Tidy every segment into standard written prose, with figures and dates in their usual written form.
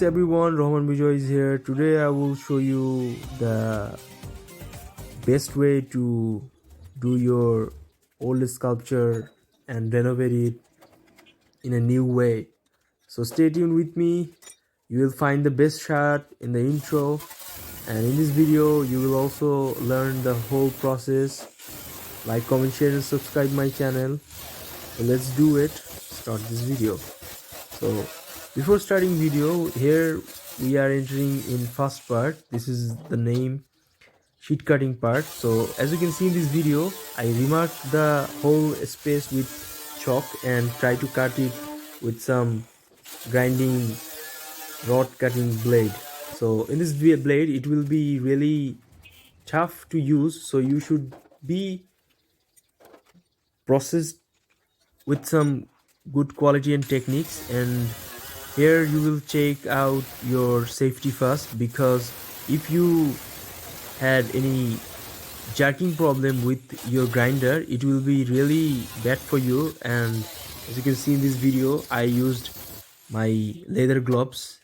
everyone, Roman Bijoy is here. Today I will show you the best way to do your old sculpture and renovate it in a new way. So stay tuned with me. You will find the best shot in the intro, and in this video you will also learn the whole process. Like, comment, share and subscribe my channel. So let's do it. Start this video. So before starting video, here we are entering in first part. This is the name sheet cutting part. So as you can see in this video, I remarked the whole space with chalk and try to cut it with some grinding rod cutting blade. So in this blade it will be really tough to use, so you should be processed with some good quality and techniques. And here you will check out your safety first, because if you had any jerking problem with your grinder, it will be really bad for you. And as you can see in this video, I used my leather gloves,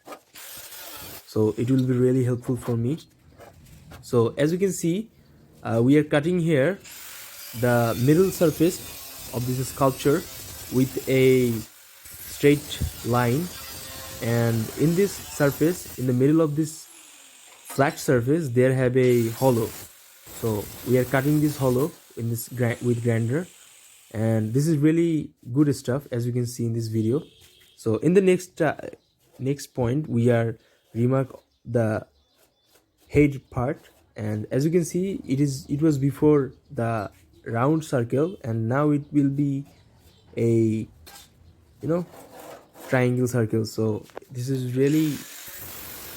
so it will be really helpful for me. So as you can see, we are cutting here the middle surface of this sculpture with a straight line, and in this surface, in the middle of this flat surface, there have a hollow. So we are cutting this hollow in this with grinder, and this is really good stuff, as you can see in this video. So in the next point, we are remark the head part, and as you can see, it was before the round circle, and now it will be a triangle circle. So this is really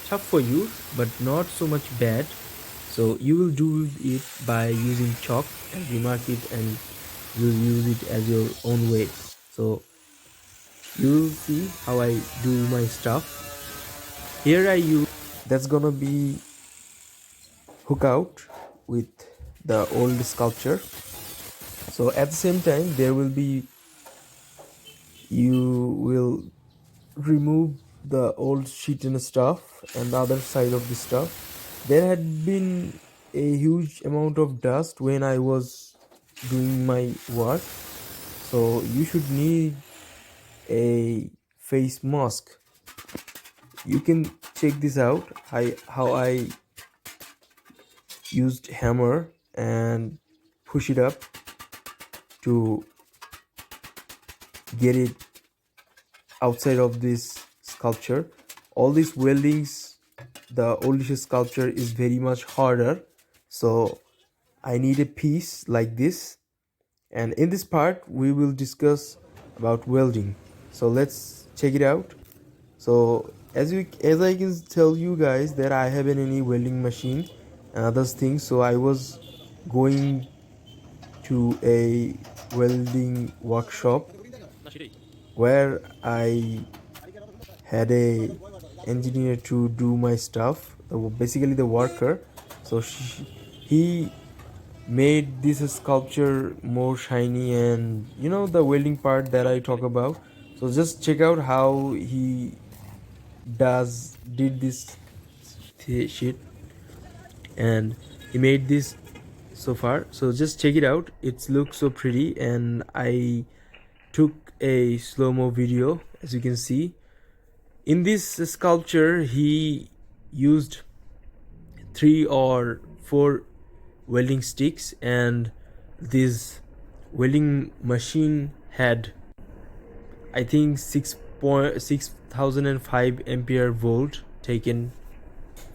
tough for you, but not so much bad. So you will do it by using chalk and remark it, and you'll use it as your own way. So you will see how I do my stuff. Here I use, that's gonna be hook out with the old sculpture. So at the same time, there will be, you will remove the old sheet and stuff, and the other side of the stuff. There had been a huge amount of dust when I was doing my work, so you should need a face mask. You can check this out, how I used hammer and push it up to get it outside of this sculpture. All these weldings, the oldish sculpture is very much harder, so I need a piece like this. And in this part we will discuss about welding, so let's check it out. So as I can tell you guys that I haven't any welding machine and other things, so I was going to a welding workshop where I had a engineer to do my stuff, basically the worker. So he made this sculpture more shiny, and the welding part that I talk about. So just check out how he did this shit, and he made this so far. So just check it out, it looks so pretty, and I took a slow-mo video. As you can see in this sculpture, he used 3 or 4 welding sticks, and this welding machine had, I think, 6005 ampere volt taken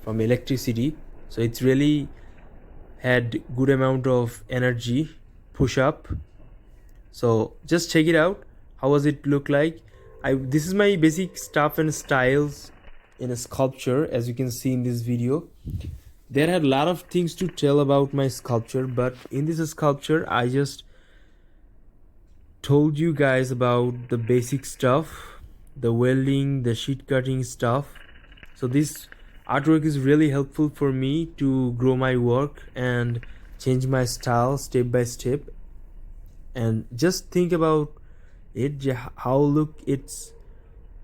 from electricity. So it's really had good amount of energy push up. So just check it out, how does it look like. This is my basic stuff and styles in a sculpture. As you can see in this video, there are a lot of things to tell about my sculpture, but in this sculpture I just told you guys about the basic stuff, the welding, the sheet cutting stuff. So this artwork is really helpful for me to grow my work and change my style step by step. And just think about it, how look it's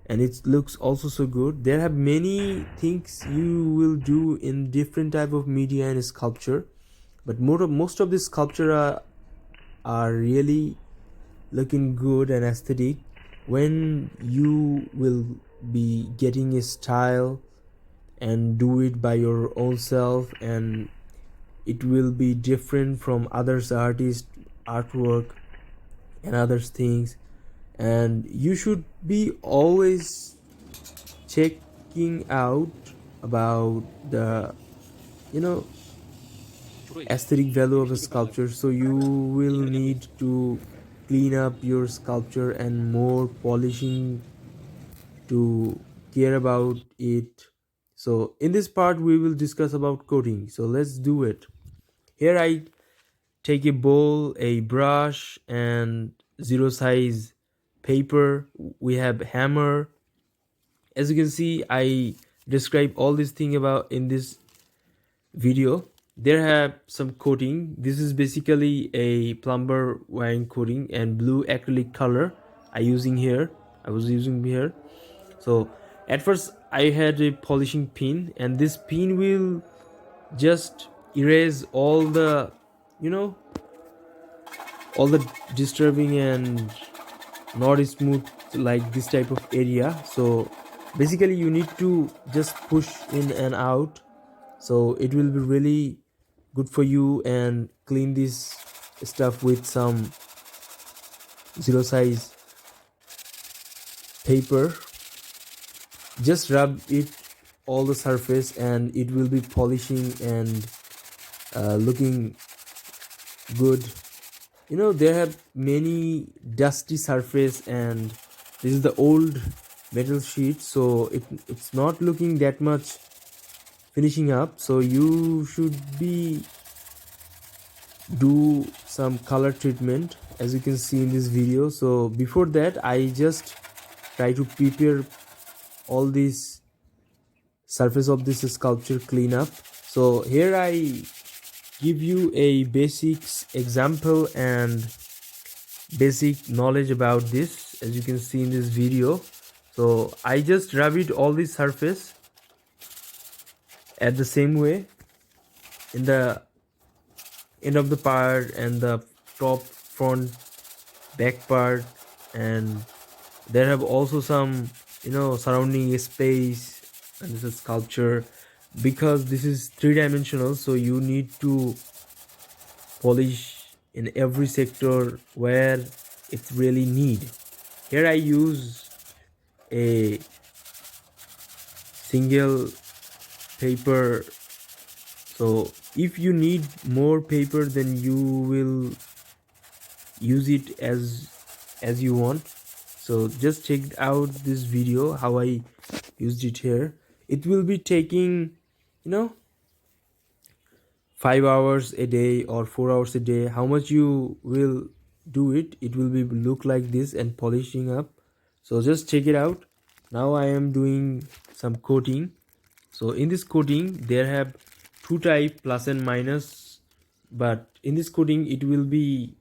and it looks also so good. There have many things you will do in different type of media and sculpture, but most of the sculpture are really looking good and aesthetic when you will be getting a style and do it by your own self, and it will be different from others artist artwork and other things. And you should be always checking out about the you know aesthetic value of a sculpture. So you will need to clean up your sculpture and more polishing to care about it. So in this part we will discuss about coating, so let's do it. Here I take a bowl, a brush, and zero size paper. We have hammer. As you can see, I describe all this thing about in this video. There have some coating. This is basically a plumber wiring coating and blue acrylic color I was using here. So at first I had a polishing pin, and this pin will just erase all the you know all the disturbing and not smooth like this type of area. So basically you need to just push in and out, so it will be really good for you. And clean this stuff with some zero size paper. Just rub it all the surface and it will be polishing and looking good. There have many dusty surface, and this is the old metal sheet, so it's not looking that much finishing up. So you should be do some color treatment, as you can see in this video. So before that I just try to prepare all this surface of this sculpture cleanup. So here I give you a basics example and basic knowledge about this, as you can see in this video. So I just rub it all the surface at the same way in the end of the part and the top, front, back part. And there have also some surrounding space, and this is sculpture because this is three-dimensional, so you need to polish in every sector where it's really need. Here I use a single paper, so if you need more paper then you will use it as you want. So just check out this video how I used it here. It will be taking 5 hours a day or 4 hours a day. How much you will do it, it will be look like this and polishing up. So just check it out. Now I am doing some coating. So in this coating there have two type, plus and minus, but in this coating it will be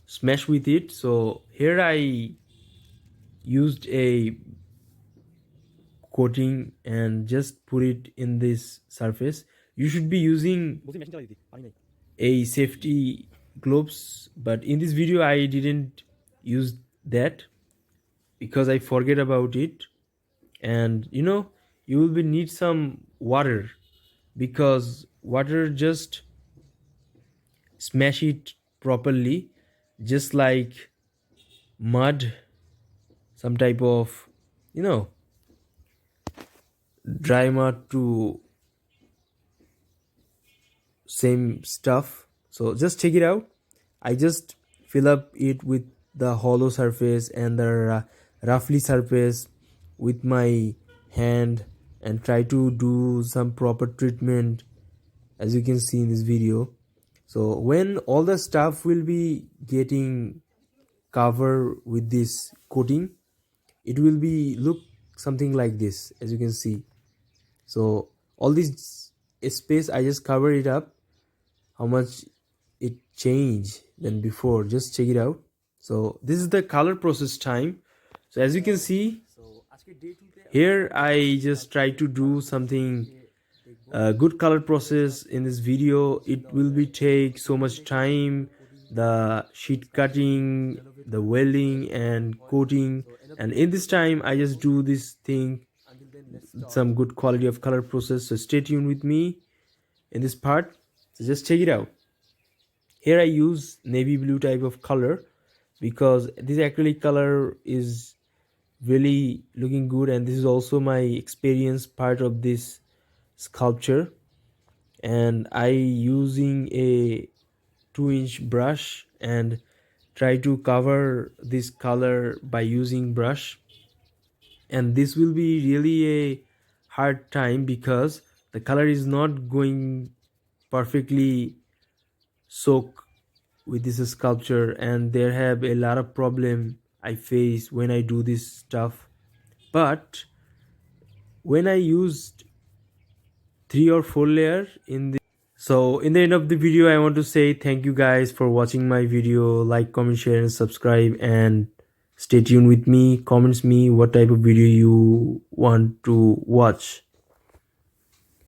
smash with it. So here I used a coating and just put it in this surface. You should be using a safety gloves, but in this video I didn't use that because I forget about it. And you will be need some water, because water just smash it properly, just like mud, some type of dry mud to same stuff. So just check it out. I just fill up it with the hollow surface and the roughly surface with my hand and try to do some proper treatment, as you can see in this video. So when all the stuff will be getting covered with this coating, it will be look something like this, as you can see. So all this space I just cover it up. How much it changed than before, just check it out. So this is the color process time. So as you can see, Here I just try to do something good color process in this video. It will be take so much time, the sheet cutting, the welding and coating, and in this time I just do this thing, some good quality of color process. So stay tuned with me in this part. So just check it out. Here I use navy blue type of color because this acrylic color is really looking good, and this is also my experience part of this sculpture. And I using a 2-inch brush and try to cover this color by using brush, and this will be really a hard time because the color is not going perfectly soak with this sculpture, and there have a lot of problem I face when I do this stuff. But when I used 3 or 4 layer in the, so in the end of the video I want to say thank you guys for watching my video. Like, comment, share and subscribe, and stay tuned with me. Comments me what type of video you want to watch.